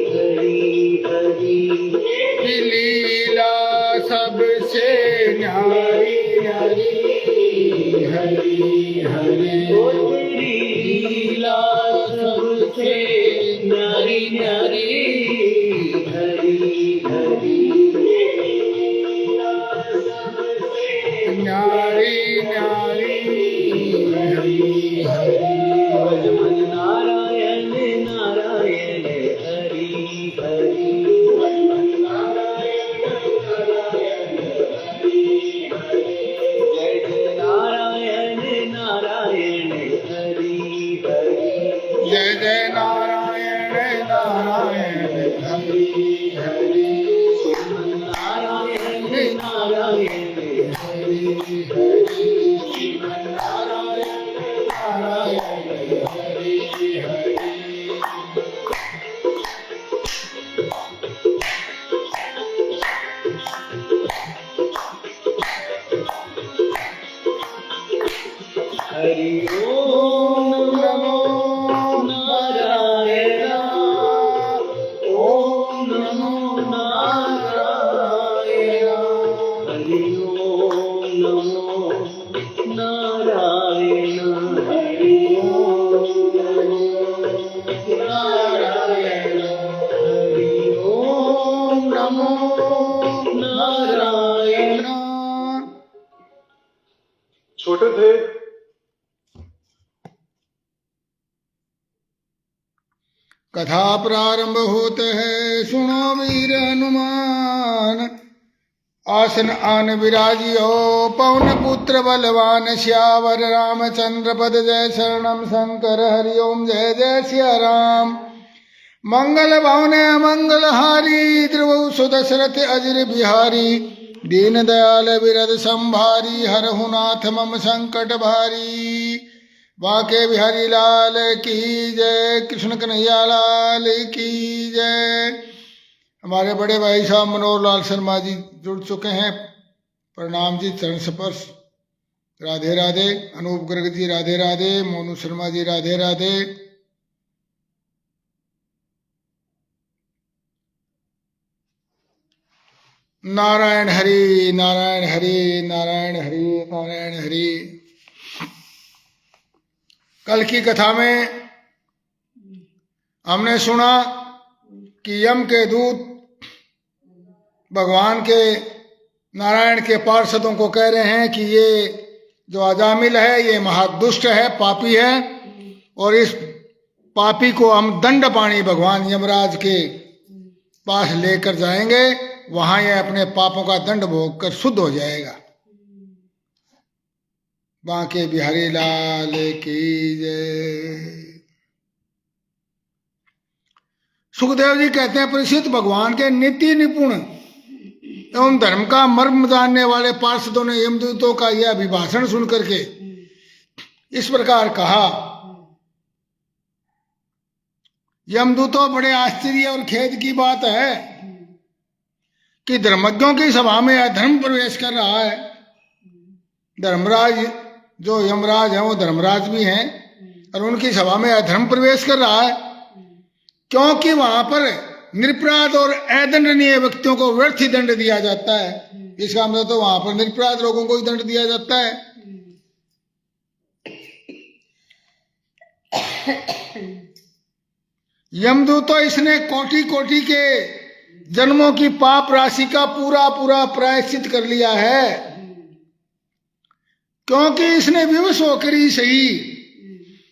हरि हरि लीला सबसे न्यारी न्यारी हरि हरि तेरी लीला सबसे न्यारी न्यारी हरि हरि न्यारी न्यारी हरि हरि भजमन नारायण नारायण हरि हरि भजमन नारायण नारायण हरि हरि जय जय नारायण नारायण हरि हरि जय जय नारायण नारायण हरि हरि नारायण नारायण हरि हरि नारायण नारायण हरि हरि हरि ओम नमो नारायण ओम नमो नारायण हरि ओम नमो नारायण हरि ओम नमो नारायण हरि ओम नमो नारायण। छोटे थे कथा प्रारंभ होते है, सुनो वीर हनुमान। आसन आन विराजियो, पवन पुत्र बलवान, श्यावर रामचंद्र पद जय शरणम शंकर हरि ओम जय जय सिया राम। मंगल भवने मंगल हारी, ध्रुव सुदशरथ अजिर बिहारी। दीन दयाल विरद संभारी, हरहु नाथ मम संकट भारी। बाके बिहारी लाल की जय, कृष्ण कन्हैया लाल की जय। हमारे बड़े भाई साहब मनोहर लाल शर्मा जी जुड़ चुके हैं, प्रणाम जी, चरण स्पर्श। राधे राधे। अनूप गर्ग जी राधे राधे। मोनू शर्मा जी राधे राधे। नारायण हरि नारायण हरि नारायण हरि नारायण हरि। कल की कथा में हमने सुना कि यम के दूत भगवान के नारायण के पार्षदों को कह रहे हैं कि ये जो अजामिल है ये महादुष्ट है, पापी है, और इस पापी को हम दंड पाणी भगवान यमराज के पास लेकर जाएंगे, वहां ये अपने पापों का दंड भोग कर शुद्ध हो जाएगा। बांके बिहारी लाल की जय। सुखदेव जी कहते हैं, परीक्षित, भगवान के नीति निपुण एवं धर्म का मर्म जानने वाले पार्षदों ने यमदूतों का यह अभिभाषण सुन करके इस प्रकार कहा। यमदूतों, बड़े आश्चर्य और खेद की बात है कि धर्मज्ञों की सभा में अधर्म प्रवेश कर रहा है। धर्मराज जो यमराज है वो धर्मराज भी हैं, और उनकी सभा में अधर्म प्रवेश कर रहा है, क्योंकि वहां पर निरपराध और अदंडनीय व्यक्तियों को व्यर्थ ही दंड दिया जाता है। इसका मतलब तो वहां पर निरपराध लोगों को ही दंड दिया जाता है। यमदूतों, इसने कोटि कोटि के जन्मों की पाप राशि का पूरा पूरा प्रायश्चित कर लिया है, क्योंकि इसने विवश होकर ही सही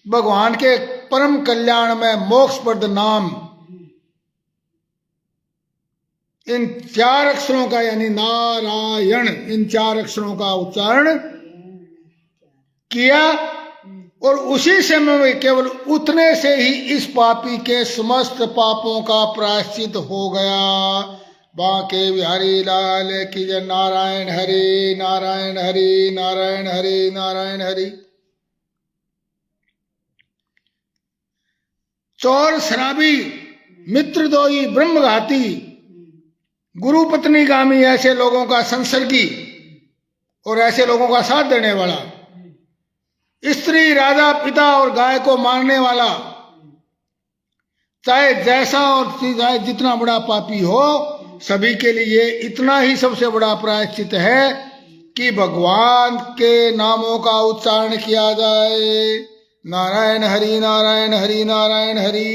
भगवान के परम कल्याण में मोक्षप्रद नाम, इन 4 अक्षरों का यानी नारायण, इन 4 अक्षरों का उच्चारण किया, और उसी समय में केवल उतने से ही इस पापी के समस्त पापों का प्रायश्चित हो गया। बांके बिहारी लाल की जय। नारायण हरि नारायण हरि नारायण हरि नारायण हरि। चोर शराबी मित्रद्रोही ब्रह्मघाती गुरु पत्नी गामी ऐसे लोगों का संसर्गी और ऐसे लोगों का साथ देने वाला, स्त्री राजा पिता और गाय को मारने वाला, चाहे जैसा और चाहे जितना बड़ा पापी हो, सभी के लिए इतना ही सबसे बड़ा प्रायश्चित है कि भगवान के नामों का उच्चारण किया जाए। नारायण हरि नारायण हरि नारायण हरि।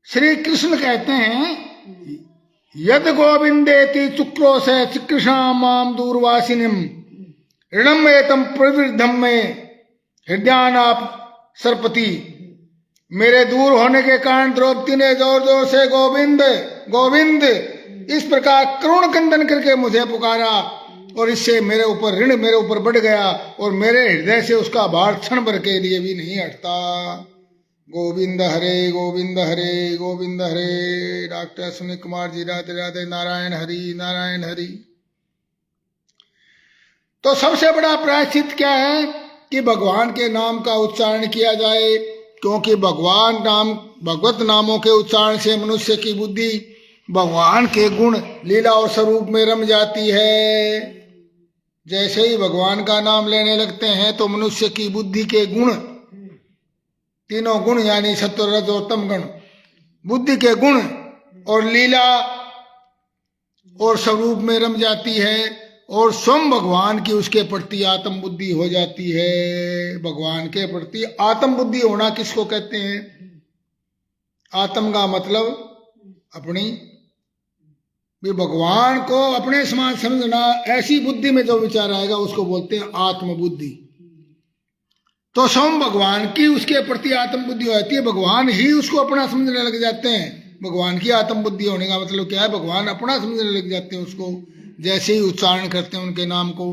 श्री कृष्ण कहते हैं, यद गोविंदेति चुक्रो से चिकृष्णा माम दूरवासिनीम ऋणम एतम प्रवृद्धम में हृदयानाप सरपति। मेरे दूर होने के कारण द्रौपदी ने जोर जोर से गोविंद गोविंद इस प्रकार करुण कंदन करके मुझे पुकारा, और इससे मेरे ऊपर ऋण मेरे ऊपर बढ़ गया और मेरे हृदय से उसका भार क्षण भर के लिए भी नहीं हटता। गोविंद हरे गोविंद हरे गोविंद हरे। डॉक्टर सुनील कुमार जी, राधे राधे। नारायण हरि नारायण हरि। तो सबसे बड़ा प्रायश्चित क्या है कि भगवान के नाम का उच्चारण किया जाए, क्योंकि भगवान नाम भगवत नामों के उच्चारण से मनुष्य की बुद्धि भगवान के गुण लीला और स्वरूप में रम जाती है। जैसे ही भगवान का नाम लेने लगते हैं तो मनुष्य की बुद्धि के गुण, तीनों गुण यानी सत्व रज और तम गुण, बुद्धि के गुण और लीला और स्वरूप में रम जाती है, और स्वयं भगवान की उसके प्रति आत्म बुद्धि हो जाती है। भगवान के प्रति आत्म बुद्धि होना किसको कहते हैं? आत्म का मतलब अपनी, भी भगवान को अपने समान समझना, ऐसी बुद्धि में जो विचार आएगा उसको बोलते हैं आत्म बुद्धि। तो स्वयं भगवान की उसके प्रति आत्म बुद्धि हो जाती है, भगवान ही उसको अपना समझने लग जाते हैं। भगवान की आत्म बुद्धि होने का मतलब क्या है? भगवान अपना समझने लग जाते हैं उसको, जैसे ही उच्चारण करते हैं उनके नाम को।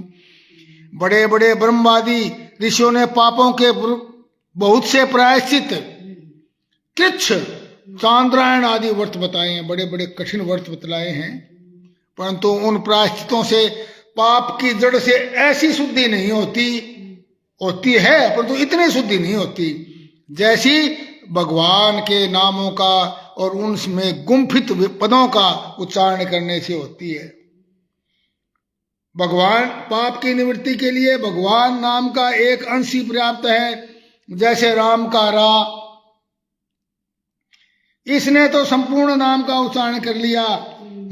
बड़े बड़े ब्रह्मवादी ऋषियों ने पापों के बहुत से प्रायश्चित, किच्छ चांद्रायण आदि व्रत बताए हैं, बड़े बड़े कठिन व्रत बतलाए हैं, परंतु उन प्रायश्चितों से पाप की जड़ से ऐसी शुद्धि नहीं होती है, परंतु इतनी शुद्धि नहीं होती जैसी भगवान के नामों का और उनमें गुम्फित पदों का उच्चारण करने से होती है। भगवान पाप की निवृत्ति के लिए भगवान नाम का एक अंश ही पर्याप्त है। जैसे राम का रा, इसने तो संपूर्ण नाम का उच्चारण कर लिया।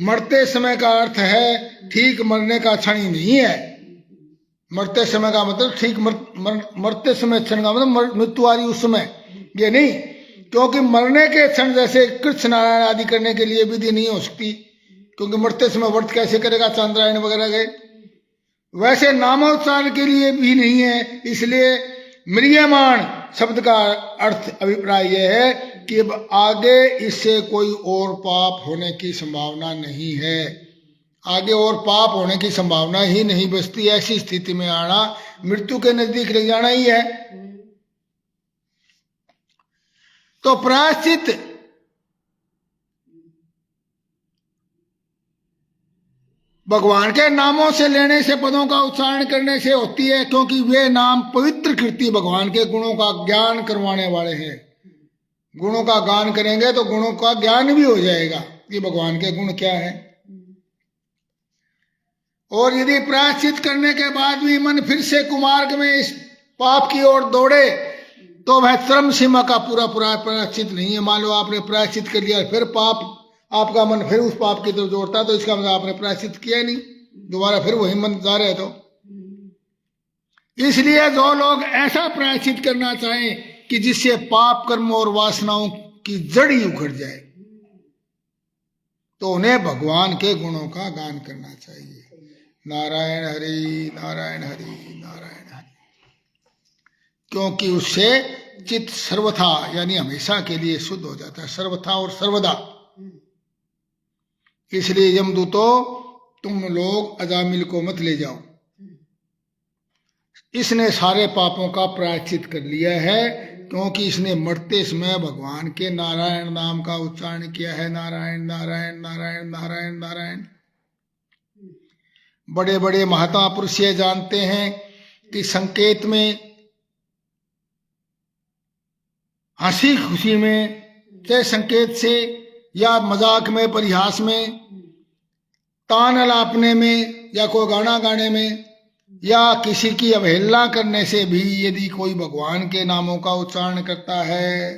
मरते समय का अर्थ है ठीक मरने का क्षण ही नहीं है। मरते समय का मतलब ठीक मरते समय क्षण का मतलब मृत्यु वाली उस समय, ये नहीं, क्योंकि मरने के क्षण जैसे कृष्ण नारायण आदि करने के लिए विधि नहीं हो सकती, क्योंकि मरते समय व्रत कैसे करेगा चांद्रायण वगैरह गए, वैसे नामोच्चारण के लिए भी नहीं है। इसलिए म्रियमाण शब्द का अर्थ अभिप्राय यह है कि अब आगे इससे कोई और पाप होने की संभावना नहीं है, आगे और पाप होने की संभावना ही नहीं बचती। ऐसी स्थिति में आना मृत्यु के नजदीक ले जाना ही है। तो प्रायश्चित भगवान के नामों से लेने से, पदों का उच्चारण करने से होती है, क्योंकि वे नाम पवित्र कृति भगवान के गुणों का ज्ञान करवाने वाले हैं। गुणों का गान करेंगे तो गुणों का ज्ञान भी हो जाएगा कि भगवान के गुण क्या है। और यदि प्रायश्चित करने के बाद भी मन फिर से कुमार्ग में इस पाप की ओर दौड़े तो वह चरम सीमा का पूरा प्रायश्चित नहीं है। मान लो आपने प्रायश्चित कर लिया, फिर पाप आपका मन फिर उस पाप की तरफ दौड़ता, तो इसका मतलब आपने प्रायश्चित किया नहीं, दोबारा फिर वही मन जा रहे। तो इसलिए जो लोग ऐसा प्रायश्चित करना चाहें कि जिससे पाप कर्म और वासनाओं की जड़ ही उखड़ जाए, तो उन्हें भगवान के गुणों का गान करना चाहिए। नारायण हरि नारायण हरि नारायण हरि, क्योंकि उससे चित्त सर्वथा यानी हमेशा के लिए शुद्ध हो जाता है, सर्वथा और सर्वदा। इसलिए यमदूतो तुम लोग अजामिल को मत ले जाओ, इसने सारे पापों का प्रायश्चित कर लिया है, क्योंकि इसने मरते समय भगवान के नारायण नाम का उच्चारण किया है। नारायण नारायण नारायण नारायण नारायण। बड़े बड़े महता पुरुष ये जानते हैं कि संकेत में, हंसी खुशी में, चाहे संकेत से या मजाक में, परिहास में, तान अलापने में या कोई गाना गाने में, या किसी की अवहेलना करने से भी यदि कोई भगवान के नामों का उच्चारण करता है,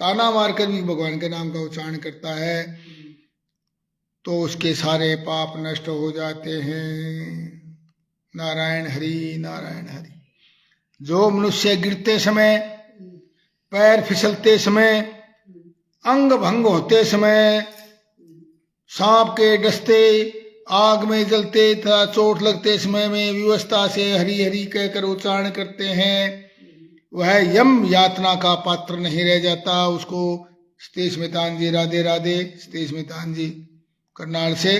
ताना मारकर भी भगवान के नाम का उच्चारण करता है, तो उसके सारे पाप नष्ट हो जाते हैं। नारायण हरि नारायण हरि। जो मनुष्य गिरते समय, पैर फिसलते समय, अंग भंग होते समय, सांप के डसते, आग में जलते तथा चोट लगते समय में विवस्था से हरि हरि कहकर उच्चारण करते हैं, वह यम यातना का पात्र नहीं रह जाता। उसको स्ते स्मितान जी राधे राधे। स्ते स्मितान जी करनाल से।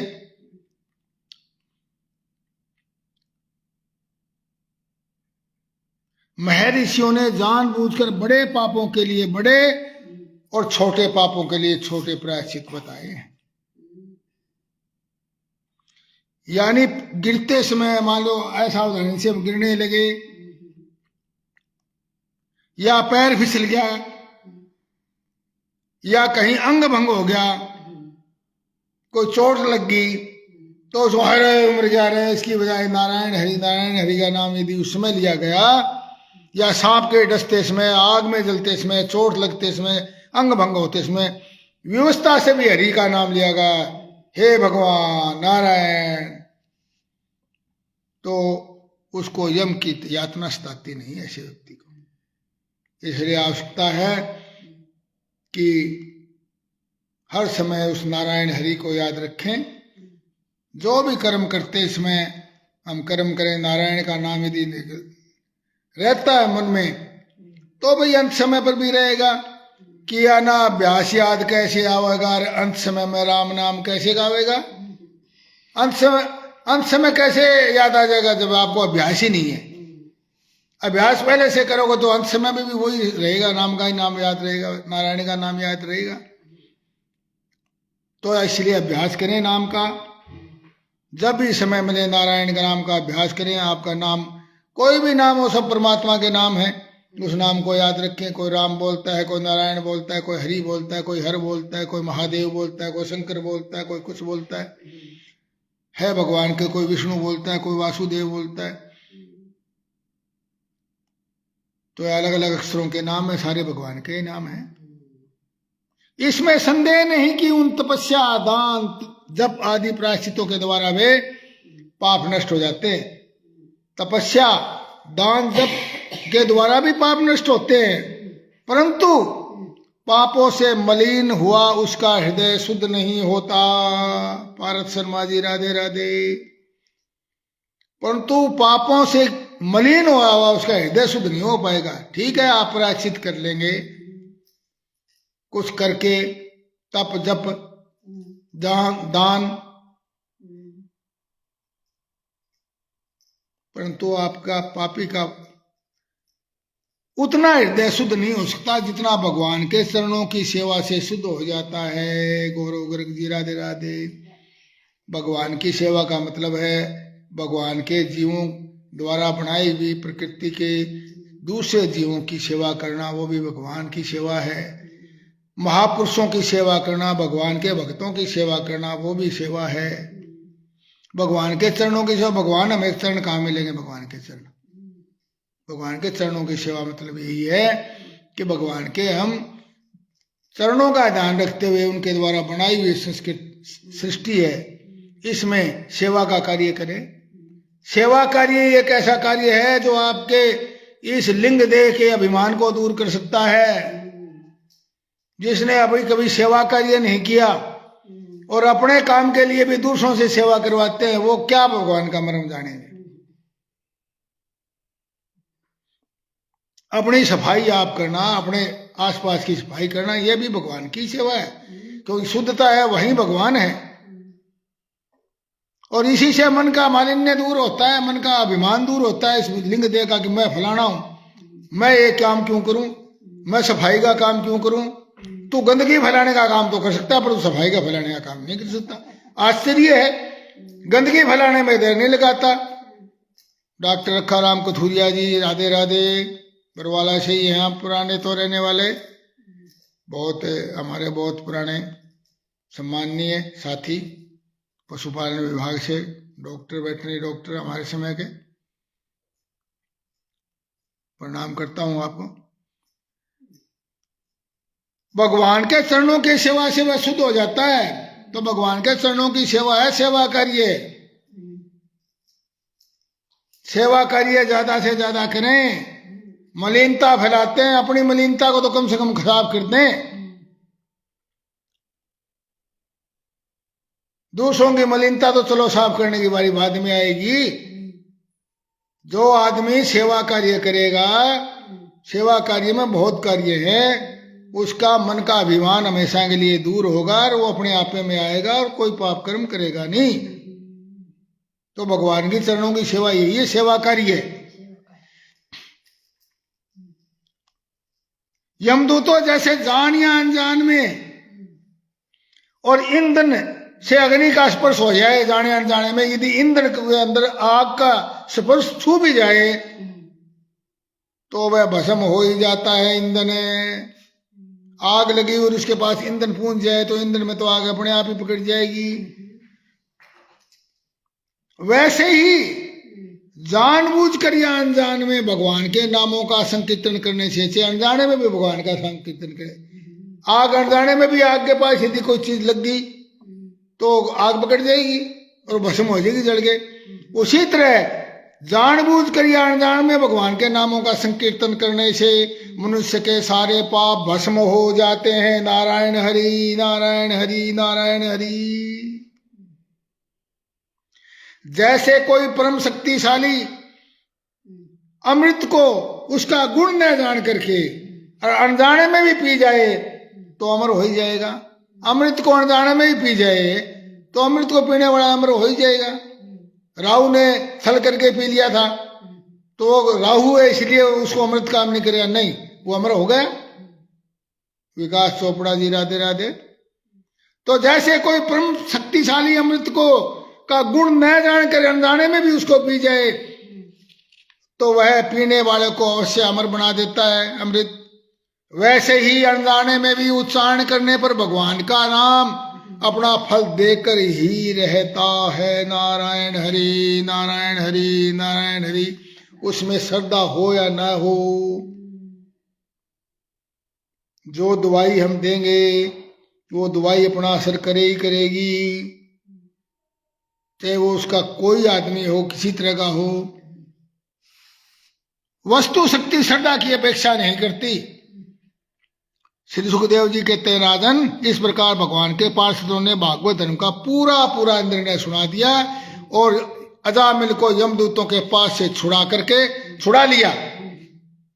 महर्षियों ने जानबूझकर बड़े पापों के लिए बड़े और छोटे पापों के लिए छोटे प्रायश्चित बताए हैं। यानी गिरते समय मान लो असावधानी से गिरने लगे, या पैर फिसल गया, या कहीं अंग भंग हो गया, कोई चोट लग गई, तो उसको हरे उम्र जा रहे, इसकी बजाय नारायण हरि का नाम यदि उस समय लिया गया, या सांप के डसते समय, आग में जलते समय, चोट लगते समय, अंग भंग होते समय व्यवस्था से भी हरि का नाम लिया गया, हे भगवान नारायण, तो उसको यम की यातना सताती नहीं ऐसे व्यक्ति को। इसलिए आवश्यकता है कि हर समय उस नारायण हरि को याद रखें। जो भी कर्म करते समय हम कर्म करें, नारायण का नाम यदि रहता है मन में, तो भाई अंत समय पर भी रहेगा। किया ना अभ्यास याद कैसे आवेगा, अंत समय में राम नाम कैसे गावेगा। अंत समय कैसे याद आ जाएगा जब आपको अभ्यास ही नहीं है। अभ्यास पहले से करोगे तो अंत समय में भी वही रहेगा, नाम का ही नाम याद रहेगा, नारायण का नाम याद रहेगा। तो इसलिए अभ्यास करें नाम का। जब भी समय मिले नारायण का नाम का अभ्यास करें। आपका नाम कोई भी नाम हो, सब परमात्मा के नाम है, उस नाम को याद रखें। कोई राम बोलता है, कोई नारायण बोलता है, कोई हरि बोलता है, कोई हर बोलता है, कोई महादेव बोलता है, कोई शंकर बोलता है, कोई कुछ बोलता है भगवान के, कोई विष्णु बोलता है, कोई वासुदेव बोलता है। तो अलग अलग अक्षरों के नाम है, सारे भगवान के नाम है। इसमें संदेह नहीं कि उन तपस्या, दान, जप आदि प्रायश्चितों के द्वारा वे पाप नष्ट हो जाते हैं। तपस्या, दान, जप के द्वारा भी पाप नष्ट होते हैं, परंतु पापों से मलिन हुआ उसका हृदय शुद्ध नहीं होता। पारस शर्मा जी राधे राधे। परंतु पापों से मलिन हुआ उसका हृदय शुद्ध नहीं हो पाएगा। ठीक है, आप प्रायश्चित कर लेंगे कुछ करके, तप जप दान, परंतु आपका पापी का उतना हृदय शुद्ध नहीं हो सकता जितना भगवान के चरणों की सेवा से शुद्ध हो जाता है। गौरव गर्ग जी राधे राधे। भगवान की सेवा का मतलब है भगवान के जीवों द्वारा बनाई हुई प्रकृति के दूसरे जीवों की सेवा करना, वो भी भगवान की सेवा है। महापुरुषों की सेवा करना, भगवान के भक्तों की सेवा करना, वो भी सेवा है। भगवान के चरणों की सेवा, भगवान हमें चरण कहाँ मिलेंगे? भगवान के चरण, भगवान के चरणों की सेवा मतलब यही है कि भगवान के हम चरणों का ध्यान रखते हुए उनके द्वारा बनाई हुई सृष्टि है, इसमें सेवा का कार्य करें। सेवा कार्य एक ऐसा कार्य है जो आपके इस लिंग देह के अभिमान को दूर कर सकता है। जिसने अभी कभी सेवा कार्य नहीं किया और अपने काम के लिए भी दूसरों से सेवा करवाते हैं, वो क्या भगवान का मर्म जानेंगे। अपनी सफाई आप करना, अपने आसपास की सफाई करना, यह भी भगवान की सेवा है, क्योंकि शुद्धता है वही भगवान है। और इसी से मन का मालिन्य दूर होता है, मन का अभिमान दूर होता है इस लिंग देह का कि मैं फलाना हूं, मैं ये काम क्यों करूं, मैं सफाई का काम क्यों करूं। तू गंदगी फैलाने का काम तो कर सकता है, पर तू सफाई का फैलाने का काम नहीं कर सकता। आश्चर्य है, गंदगी फैलाने में देर नहीं लगाता। डॉक्टर अक्खा राम कथूरिया जी राधे राधे, बरवाला से ही हैं, पुराने तो रहने वाले, बहुत हमारे बहुत पुराने सम्माननीय साथी, पशुपालन विभाग से। डॉक्टर वेटनरी डॉक्टर हमारे समय के, प्रणाम करता हूं आपको। भगवान के चरणों की सेवा से वह शुद्ध हो जाता है, तो भगवान के चरणों की सेवा है, सेवा करिए, सेवा करिए, ज्यादा से ज्यादा करें। मलिनता फैलाते हैं, अपनी मलिनता को तो कम से कम खराब कर दें। दूसरों की मलिनता तो चलो साफ करने की बारी बाद में आएगी। जो आदमी सेवा कार्य करेगा, सेवा कार्य में बहुत कार्य है, उसका मन का अभिमान हमेशा के लिए दूर होगा और वो अपने आप में आएगा और कोई पाप कर्म करेगा नहीं। तो भगवान के चरणों की सेवा यही है, सेवा कार्य। यमदूतों जैसे जान या अनजान में, और ईंधन से अग्नि का स्पर्श हो जाए जाने अनजाने में, यदि ईंधन के अंदर आग का स्पर्श छू भी जाए तो वह भस्म हो ही जाता है। ईंधन आग लगी और उसके पास ईंधन पूंछ जाए तो ईंधन में तो आग अपने आप ही पकड़ जाएगी। वैसे ही जानबूझ कर या अनजान में भगवान के नामों का संकीर्तन करने से, अनजाने में भी भगवान का संकीर्तन करे। आग अनजाने में भी आग के पास यदि कोई चीज लग गई तो आग पकड़ जाएगी और भस्म हो जाएगी, जल के। उसी तरह जानबूझ कर या अनजान में भगवान के नामों का संकीर्तन करने से मनुष्य के सारे पाप भस्म हो जाते हैं। नारायण हरि नारायण हरि नारायण हरि। जैसे कोई परम शक्तिशाली अमृत को उसका गुण न जान करके और अनजाने में भी पी जाए तो अमर हो ही जाएगा। अमृत को अनजाने में ही पी जाए तो अमृत को पीने वाला अमर हो ही जाएगा। राहु ने छल करके पी लिया था तो वो राहु है इसलिए उसको अमृत काम नहीं करेगा, नहीं, वो अमर हो गया। विकास चोपड़ा जी राधे राधे। तो जैसे कोई परम शक्तिशाली अमृत को का गुण न जान कर अनजाने में भी उसको पी जाए तो वह पीने वाले को अवश्य अमर बना देता है अमृत। वैसे ही अनजाने में भी उच्चारण करने पर भगवान का नाम अपना फल देकर ही रहता है। नारायण हरि नारायण हरि नारायण हरि। उसमें श्रद्धा हो या ना हो, जो दवाई हम देंगे वो दवाई अपना असर करे ही करेगी, चाहे वो उसका कोई आदमी हो, किसी तरह का हो। वस्तु शक्ति श्रद्धा की अपेक्षा नहीं करती। श्री सुखदेव जी कहते हैं, राजन, इस प्रकार भगवान के पार्षदों ने भागवत धर्म का पूरा निर्णय सुना दिया और अजामिल को यमदूतों के पास से छुड़ा लिया।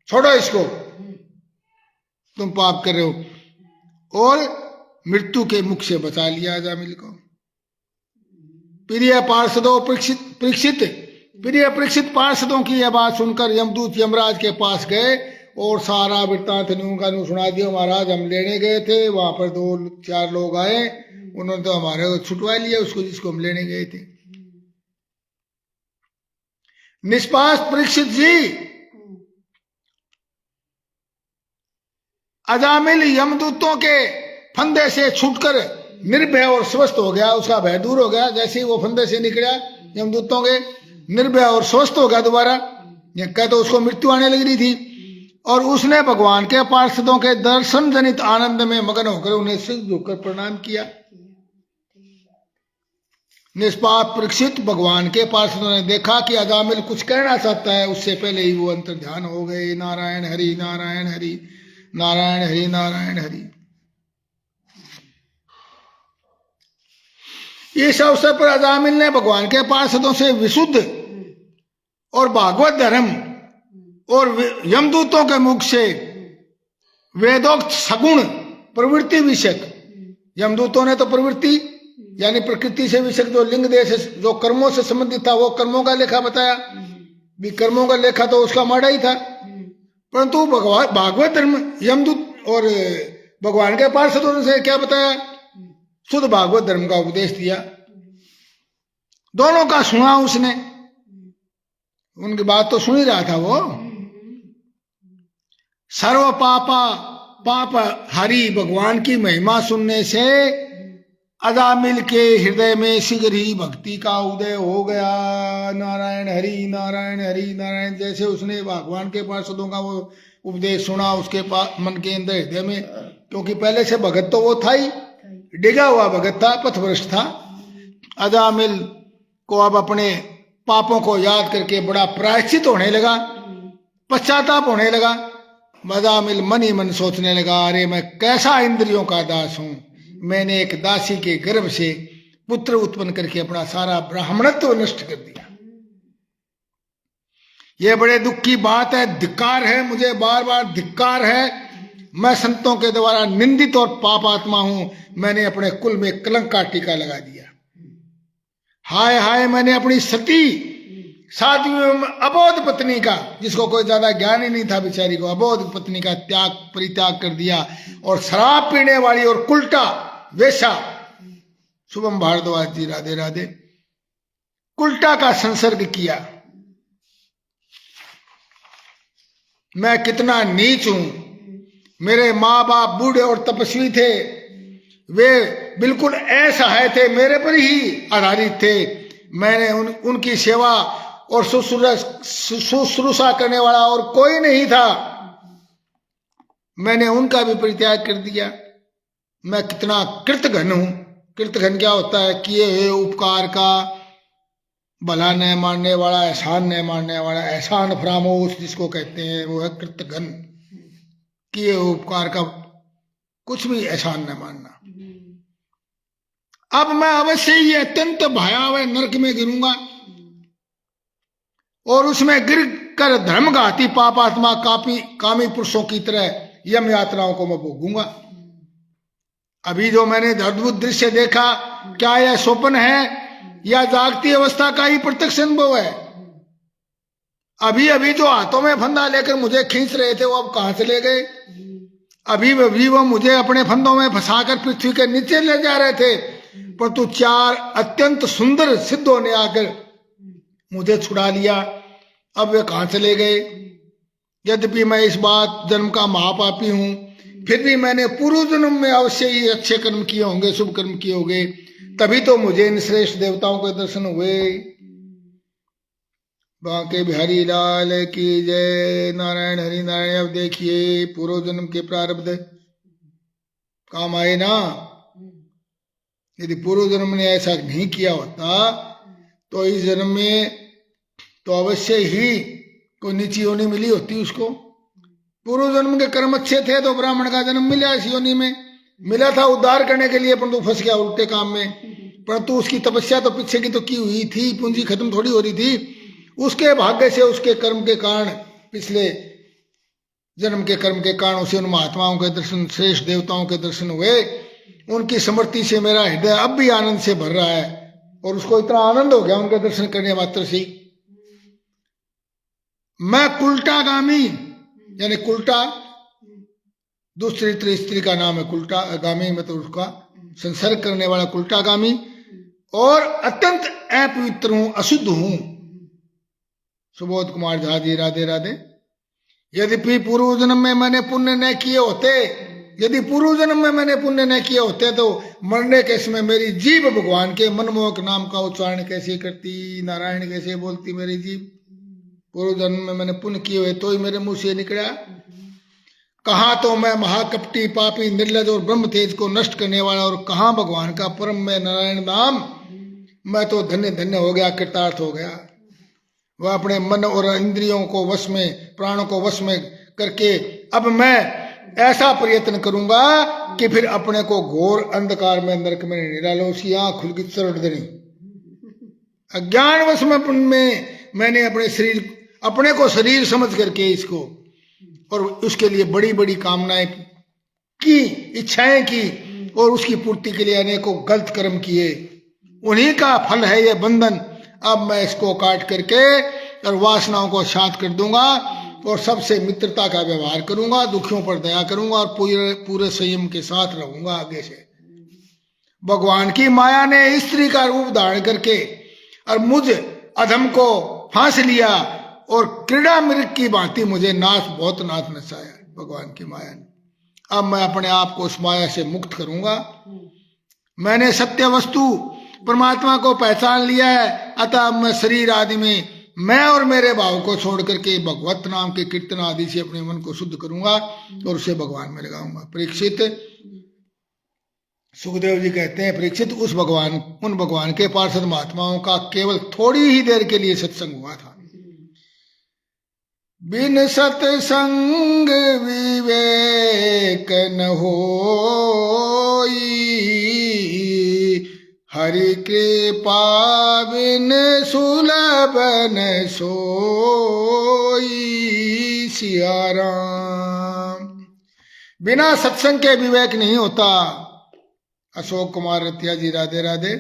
छोड़ो इसको, तुम पाप कर रहे हो, और मृत्यु के मुख से बचा लिया अजामिल को। प्रिय पार्षदों प्रिय परीक्षित पार्षदों की यह बात सुनकर यमदूत यमराज के पास गए और सारा वृत्तांत उनका सुना दिया। महाराज, हम लेने गए थे, वहां पर 2-4 लोग आए, उन्होंने तो हमारे को छुटवा लिया उसको जिसको हम लेने गए थे। निष्पास परीक्षित जी, अजामिल यमदूतों के फंदे से छूटकर निर्भय और स्वस्थ हो गया, उसका भय दूर हो गया। जैसे ही वो फंदे से निकला यमदूतों के, निर्भय और स्वस्थ हो गया दोबारा। कह तो उसको मृत्यु आने लग रही थी और उसने भगवान के पार्षदों के दर्शन जनित आनंद में मगन होकर उन्हें सिर झुककर प्रणाम किया। निष्पाप परीक्षित भगवान के पार्षदों ने देखा कि अजामिल कुछ कहना चाहता है, उससे पहले ही वो अंतर ध्यान हो गए। नारायण हरि नारायण हरि नारायण हरि नारायण हरि। इस अवसर पर अजामिल ने भगवान के पार्षदों से विशुद्ध और भागवत धर्म और यमदूतों के मुख से वेदोक्त सगुण प्रवृत्ति विषयक, यमदूतों ने तो प्रवृत्ति यानी प्रकृति से विषयक, जो लिंग देह से, जो कर्मों से संबंधित था, वो कर्मों का लेखा बताया। भी कर्मों का लेखा तो उसका माड़ा ही था, परंतु भागवत धर्म यमदूत और भगवान के पार्षदों से क्या बताया? शुद्ध भागवत धर्म का उपदेश दिया। दोनों का सुना उसने, उनकी बात तो सुन ही रहा था वो। सर्व पाप हरि भगवान की महिमा सुनने से अजामिल के हृदय में शीघ्र ही भक्ति का उदय हो गया। नारायण हरि नारायण हरि नारायण। जैसे उसने भगवान के पार्षदों का वो उपदेश सुना, उसके पास मन के अंदर हृदय में, क्योंकि पहले से भगत तो वो था ही, डिगा हुआ भगत था, पथभ्रष्ट था। अजामिल को अब अपने पापों को याद करके बड़ा प्रायश्चित होने लगा, पश्चाताप होने लगा। अजामिल मन ही मन सोचने लगा, अरे मैं कैसा इंद्रियों का दास हूं, मैंने एक दासी के गर्भ से पुत्र उत्पन्न करके अपना सारा ब्राह्मणत्व नष्ट कर दिया। यह बड़े दुख की बात है, धिक्कार है, मुझे बार बार धिक्कार है। मैं संतों के द्वारा निंदित और पापात्मा हूं, मैंने अपने कुल में कलंक का टीका लगा दिया। हाय हाय, मैंने अपनी सती साध्वी अबोध पत्नी का, जिसको कोई ज्यादा ज्ञान ही नहीं था बेचारी को, अबोध पत्नी का परित्याग कर दिया और शराब पीने वाली और कुल्टा वेश्या, शुभम भारद्वाज जी राधे राधे, कुल्टा का संसर्ग किया। मैं कितना नीच हूं। मेरे माँ बाप बूढ़े और तपस्वी थे, वे बिल्कुल असहाय थे, मेरे पर ही आधारित थे। मैंने उनकी सेवा और शुश्रूषा करने वाला और कोई नहीं था, मैंने उनका भी परित्याग कर दिया। मैं कितना कृतघ्न हूं। कृतघ्न क्या होता है? किए हुए उपकार का भला न मानने वाला, एहसान न मानने वाला, एहसान फरामोश जिसको कहते हैं, वो है कृतघ्न। किए हुए उपकार का कुछ भी एहसान न मानना। अब मैं अवश्य ही अत्यंत भयावह नरक में गिरूंगा और उसमें गिर कर धर्मघाती पापात्मा कामी पुरुषों की तरह यम यात्राओं को मैं भोगूंगा। अभी जो मैंने अद्भुत दृश्य देखा, क्या यह स्वप्न है या जागती अवस्था का ही प्रत्यक्ष अनुभव है? अभी अभी जो हाथों में फंदा लेकर मुझे खींच रहे थे, वो अब कहां चले गए? अभी वो मुझे अपने फंदों में फंसाकर पृथ्वी के नीचे ले जा रहे थे, परंतु चार अत्यंत सुंदर सिद्धों ने आकर मुझे छुड़ा लिया। अब वे कहां चले गए? यद्यपि मैं इस बात जन्म का महापापी हूं, फिर भी मैंने पूर्व जन्म में अवश्य ही अच्छे कर्म किए होंगे, शुभ कर्म किए होंगे, तभी तो मुझे इन श्रेष्ठ देवताओं के दर्शन हुए। बांके बिहारी लाल की जय। नारायण हरि नारायण। अब देखिए, पूर्व जन्म के प्रारब्ध काम आए ना। यदि पूर्व जन्म ने ऐसा नहीं किया होता तो इस जन्म में तो अवश्य ही कोई नीची योनि मिली होती उसको। पूर्व जन्म के कर्म अच्छे थे तो ब्राह्मण का जन्म मिला, इस योनि में मिला था उद्धार करने के लिए, परंतु फंस गया उल्टे काम में। परंतु उसकी तपस्या तो पीछे की तो की हुई थी, पूंजी खत्म थोड़ी हो रही थी। उसके भाग्य से, उसके कर्म के कारण, पिछले जन्म के कर्म के कारण उसे उन महात्माओं के दर्शन, श्रेष्ठ देवताओं के दर्शन हुए। उनकी समृद्धि से मेरा हृदय अब भी आनंद से भर रहा है और उसको इतना आनंद हो गया उनके दर्शन करने मात्र से। मैं कुल्टागामी, यानी कुल्टा दूसरी स्त्री का नाम है कुल्टागामी, मतलब उसका संसर्ग करने वाला कुल्टागामी, और अत्यंत अपवित्र हूं, अशुद्ध हूं। सुबोध कुमार झा जी राधे राधे। यद्यपि पूर्व जन्म में मैंने पुण्य न किए होते, यदि पूर्व जन्म में मैंने पुण्य न किए होते तो मरने के समय मेरी जीभ भगवान के मनमोहक नाम का उच्चारण कैसे करती, नारायण कैसे बोलती मेरी जीभ। पूर्व जन्म में मैंने पुण्य किए हुए तो ही मेरे मुंह से निकला। कहाँ तो मैं महाकपटी, पापी, निर्लज और ब्रह्म तेज को नष्ट करने वाला, और कहाँ भगवान का परम में नारायण नाम। मैं तो धन्य धन्य हो गया, कृतार्थ हो गया। वह अपने मन और इंद्रियों को वश में, प्राणों को वश में करके अब मैं ऐसा प्रयत्न करूंगा कि फिर अपने को घोर अंधकार में, नरक में नहीं डालो। उसकी आंख खुल गई चरड़दनी। अज्ञान वश में मैंने अपने को शरीर समझ करके इसको, और उसके लिए बड़ी बड़ी कामनाएं की, इच्छाएं की, और उसकी पूर्ति के लिए अनेकों गलत कर्म किए। उन्हीं का फल है ये बंधन। अब मैं इसको काट करके और वासनाओं को शांत कर दूंगा और सबसे मित्रता का व्यवहार करूंगा, दुखियों पर दया करूंगा और पूरे संयम के साथ रहूंगा आगे से। भगवान की माया ने स्त्री का रूप धारण करके और मुझ अधम को फांस लिया और क्रीड़ा मृग की भांति मुझे बहुत नाच नचाया भगवान की माया ने। अब मैं अपने आप को उस माया से मुक्त करूंगा। मैंने सत्य वस्तु परमात्मा को पहचान लिया है, अतः मैं शरीर आदि में मैं और मेरे भाव को छोड़ करके भगवत नाम के कीर्तन आदि से अपने मन को शुद्ध करूंगा और उसे भगवान में लगाऊंगा। परीक्षित, सुखदेव जी कहते हैं, परीक्षित उन भगवान के पार्षद महात्माओं का केवल थोड़ी ही देर के लिए सत्संग हुआ था। बिन सत्संग विवेक न होई, हरि कृपा बिन सुलभ न सोई। सिया राम। बिना सत्संग के विवेक नहीं होता। अशोक कुमार रतिया जी, राधे राधे।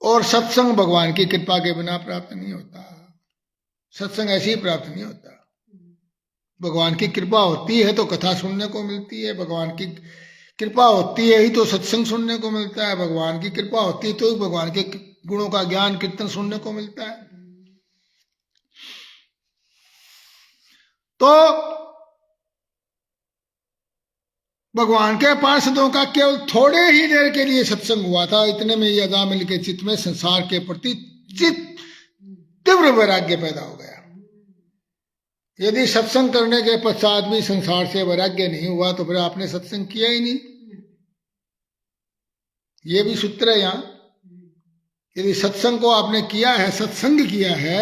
और सत्संग भगवान की कृपा के बिना प्राप्त नहीं होता। सत्संग ऐसे ही प्राप्त नहीं होता। भगवान की कृपा होती है तो कथा सुनने को मिलती है, भगवान की कृपा होती है ही तो सत्संग सुनने को मिलता है, भगवान की कृपा होती है तो भगवान के गुणों का ज्ञान कीर्तन सुनने को मिलता है। तो भगवान के पार्षदों का केवल थोड़े ही देर के लिए सत्संग हुआ था। इतने में अजामिल के चित्त में संसार के प्रति तीव्र वैराग्य पैदा हो गया। यदि सत्संग करने के पश्चात भी संसार से वैराग्य नहीं हुआ तो फिर आपने सत्संग किया ही नहीं। ये भी सूत्र है यहाँ। यदि सत्संग को आपने किया है, सत्संग किया है,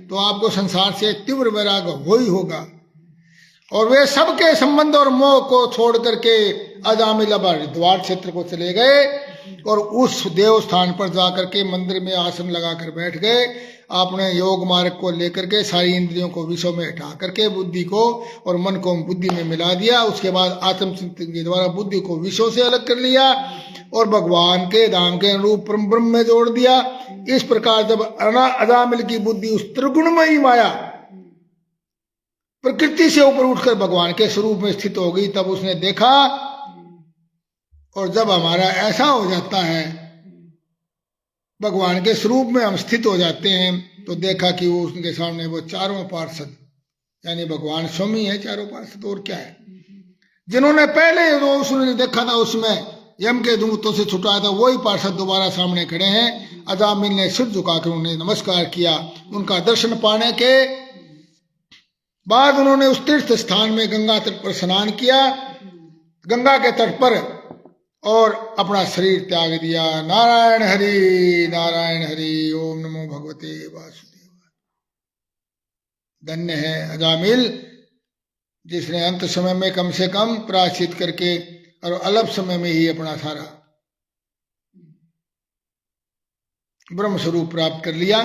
तो आपको संसार से तीव्र वैराग्य हो ही होगा। और वे सबके संबंध और मोह को छोड़ करके अजामिल हरिद्वार क्षेत्र को चले गए और उस देव स्थान पर जाकर के मंदिर में आसन लगाकर बैठ गए। आपने योग मार्ग को लेकर के सारी इंद्रियों को विषयों में हटा करके बुद्धि को और मन को बुद्धि में मिला दिया। उसके बाद आत्मचिंतन के द्वारा बुद्धि को विषयों से अलग कर लिया और भगवान के धाम के अनुरूप परम ब्रह्म में जोड़ दिया। इस प्रकार जब अजामिल की बुद्धि उस त्रिगुणमयी माया प्रकृति से ऊपर उठकर भगवान के स्वरूप में स्थित हो गई, तब उसने देखा। और जब हमारा ऐसा हो जाता है, भगवान के स्वरूप में हम स्थित हो जाते हैं, तो देखा कि वो उसके सामने वो चारों पार्षद यानी भगवान स्वामी है। चारों पार्षद और क्या है, जिन्होंने पहले जो उसने देखा था उसमें यम के दूतों से छुटाया था, वही पार्षद दोबारा सामने खड़े हैं। अजामिल ने सिर झुकाकर उन्हें नमस्कार किया। उनका दर्शन पाने के बाद उन्होंने उस तीर्थ स्थान में गंगा तट पर स्नान किया, गंगा के तट पर, और अपना शरीर त्याग दिया। नारायण हरि ओम नमो भगवते वासुदेवाय। धन्य है अजामिल जिसने अंत समय में कम से कम प्रायश्चित करके और अल्प समय में ही अपना सारा ब्रह्म स्वरूप प्राप्त कर लिया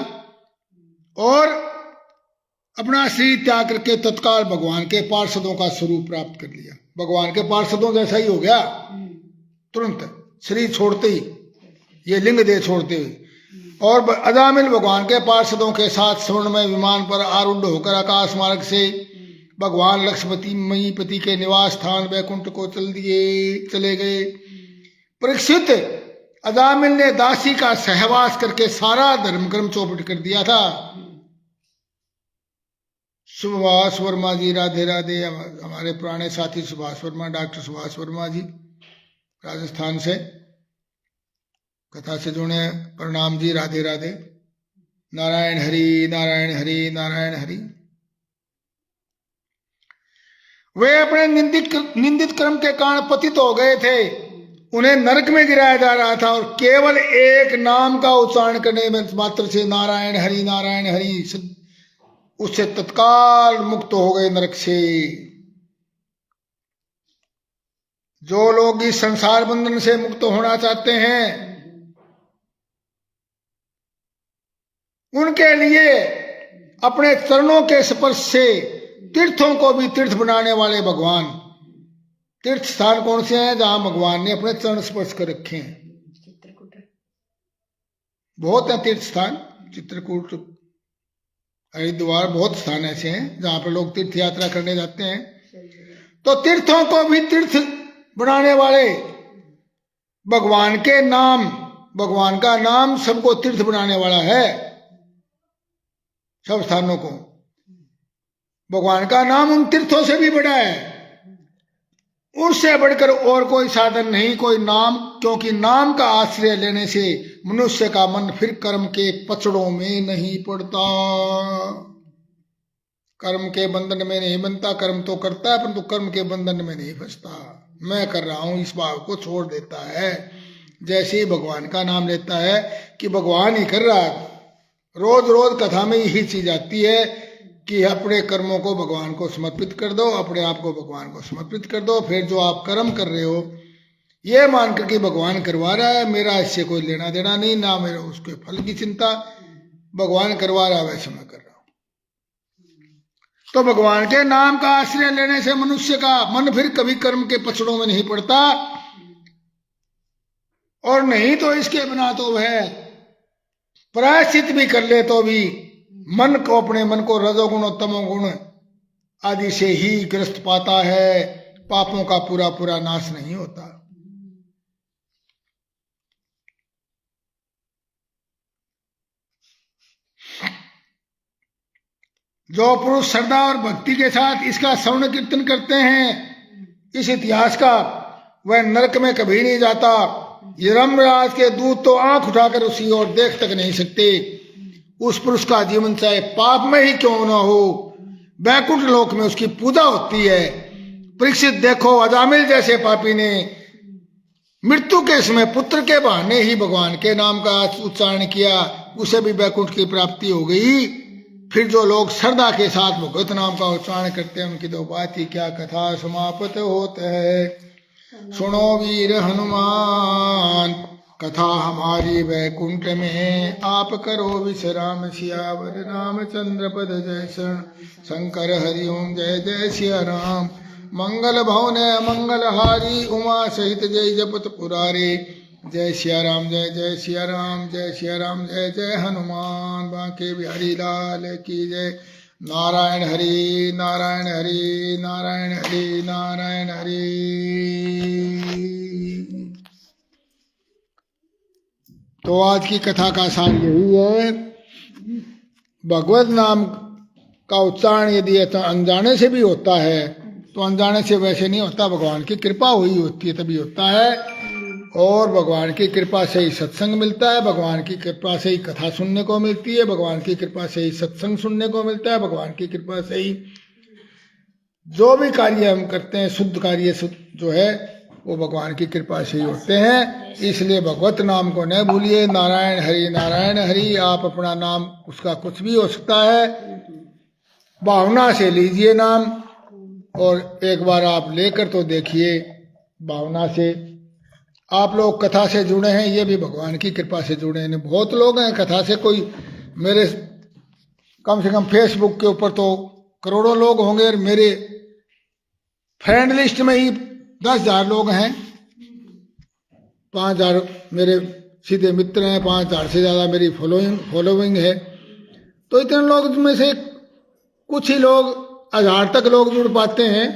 और अपना शरीर त्याग करके तत्काल भगवान के पार्षदों का स्वरूप प्राप्त कर लिया। भगवान के पार्षदों जैसा ही हो गया तुरंत, शरीर छोड़ते ही, ये लिंग देह छोड़ते हुए। और अजामिल भगवान के पार्षदों के साथ स्वर्णमय विमान पर आरूढ़ होकर आकाश मार्ग से भगवान लक्ष्मती महीपति के निवास स्थान वैकुंठ को चले गए। परीक्षित, अजामिल ने दासी का सहवास करके सारा धर्म कर्म चौपट कर दिया था। सुभाष वर्मा जी, राधे राधे। हमारे पुराने साथी सुभाष वर्मा, डॉक्टर सुभाष वर्मा जी राजस्थान से कथा से जुड़े, प्रणाम जी, राधे राधे। नारायण हरि नारायण हरि नारायण हरि। वे अपने निंदित कर्म के कारण पतित हो गए थे, उन्हें नरक में गिराया जा रहा था और केवल एक नाम का उच्चारण करने में मात्र से नारायण हरि उससे तत्काल मुक्त हो गए नरक से। जो लोग इस संसार बंधन से मुक्त होना चाहते हैं, उनके लिए अपने चरणों के स्पर्श से तीर्थों को भी तीर्थ बनाने वाले भगवान। तीर्थ स्थान कौन से हैं? जहां भगवान ने अपने चरण स्पर्श कर रखे हैं। बहुत है तीर्थ स्थान, चित्रकूट, हरिद्वार, बहुत स्थान ऐसे हैं जहां पर लोग तीर्थ यात्रा करने जाते हैं। तो तीर्थों को भी तीर्थ बनाने वाले भगवान के नाम, भगवान का नाम सबको तीर्थ बनाने वाला है। सब स्थानों को भगवान का नाम उन तीर्थों से भी बड़ा है। उससे बढ़कर और कोई साधन नहीं, कोई नाम, क्योंकि नाम का आश्रय लेने से मनुष्य का मन फिर कर्म के पचड़ों में नहीं पड़ता, कर्म के बंधन में नहीं बनता। कर्म तो करता है परंतु कर्म के बंधन में नहीं फंसता। मैं कर रहा हूं इस भाव को छोड़ देता है। जैसे ही भगवान का नाम लेता है कि भगवान ही कर रहा है, रोज रोज कथा में यही चीज आती है कि अपने कर्मों को भगवान को समर्पित कर दो, अपने आप को भगवान को समर्पित कर दो। फिर जो आप कर्म कर रहे हो ये मानकर के भगवान करवा रहा है, मेरा इससे कोई लेना देना नहीं, ना मेरा उसके फल की चिंता, भगवान करवा रहा है वैसे मैं कर रहा हूं। तो भगवान के नाम का आश्रय लेने से मनुष्य का मन फिर कभी कर्म के पचड़ों में नहीं पड़ता, और नहीं तो इसके बिना तो वह प्रायश्चित भी कर ले तो भी मन को, अपने मन को रजोगुण और तमोगुण आदि से ही ग्रस्त पाता है, पापों का पूरा पूरा नाश नहीं होता। जो पुरुष श्रद्धा और भक्ति के साथ इसका श्रवण कीर्तन करते हैं इस इतिहास का, वह नरक में कभी नहीं जाता। यमराज के दूत तो आंख उठाकर उसी ओर देख तक नहीं सकते। उस पुरुष का जीवन चाहे पाप में ही क्यों न हो, वैकुंठ लोक में उसकी पूजा होती है। परीक्षित देखो, अजामिल जैसे पापी ने मृत्यु के समय पुत्र के बहाने ही भगवान के नाम का उच्चारण किया, उसे भी वैकुंठ की प्राप्ति हो गई। फिर जो लोग श्रद्धा के साथ भगवत नाम का उच्चारण करते हैं उनकी तो बात ही क्या, कथा समाप्त होते है। सुनो वीर हनुमान, कथा हमारी वैकुंठ में, आप करो विश्राम। सियावर रामचंद्र पद जय शरण, शंकर हरि ओम जय जय सिया राम। मंगल भवन मंगल हारी, उमा सहित जय जपत पुरारे। जय सिया राम जय जय सिया राम, जय सिया राम जय जय हनुमान। बांके बिहारी लाल की जय। नारायण हरि नारायण हरि नारायण हरि नारायण हरि। तो आज की कथा का सार यही है, भगवत नाम का उच्चारण यदि अनजाने से भी होता है तो अनजाने से वैसे नहीं होता, भगवान की कृपा हुई होती है तभी होता है। और भगवान की कृपा से ही सत्संग मिलता है, भगवान की कृपा से ही कथा सुनने को मिलती है, भगवान की कृपा से ही सत्संग सुनने को मिलता है, भगवान की कृपा से ही जो भी कार्य हम करते हैं शुद्ध कार्य जो है वो भगवान की कृपा से ही होते हैं। इसलिए भगवत नाम को न भूलिए। नारायण हरि। आप अपना नाम उसका कुछ भी हो सकता है, भावना से लीजिए नाम, और एक बार आप लेकर तो देखिए भावना से। आप लोग कथा से जुड़े हैं, ये भी भगवान की कृपा से जुड़े हैं। बहुत लोग हैं कथा से, कोई मेरे कम से कम फेसबुक के ऊपर तो करोड़ों लोग होंगे, और मेरे फ्रेंड लिस्ट में ही 10,000 लोग हैं, 5,000 मेरे सीधे मित्र हैं, 5,000 से ज़्यादा मेरी फॉलोइंग है। तो इतने लोग में से कुछ ही लोग 1,000 तक लोग जुड़ पाते हैं,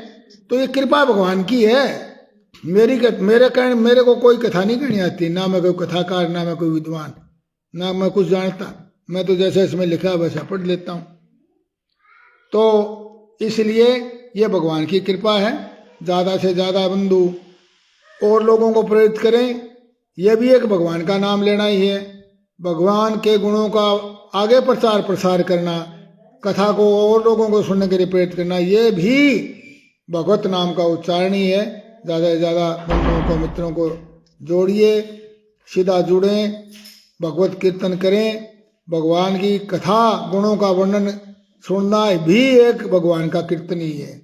तो ये कृपा भगवान की है। मेरे को कोई कथा नहीं करनी आती, ना मैं कोई कथाकार, ना मैं कोई विद्वान, ना मैं कुछ जानता। मैं तो जैसे इसमें लिखा है वैसा पढ़ लेता हूँ। तो इसलिए ये भगवान की कृपा है। ज़्यादा से ज़्यादा बंधु और लोगों को प्रेरित करें, यह भी एक भगवान का नाम लेना ही है। भगवान के गुणों का आगे प्रचार प्रसार करना, कथा को और लोगों को सुनने के लिए प्रेरित करना, ये भी भगवत नाम का उच्चारण ही है। ज़्यादा से ज़्यादा बंधुओं को मित्रों को जोड़िए, सीधा जुड़ें, भगवत कीर्तन करें। भगवान की कथा गुणों का वर्णन सुनना भी एक भगवान का कीर्तन ही है।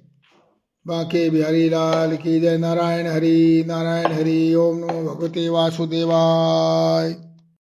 बांके बिहारी लाल की जय। नारायण हरि। ओम नमो भगवते वासुदेवाय।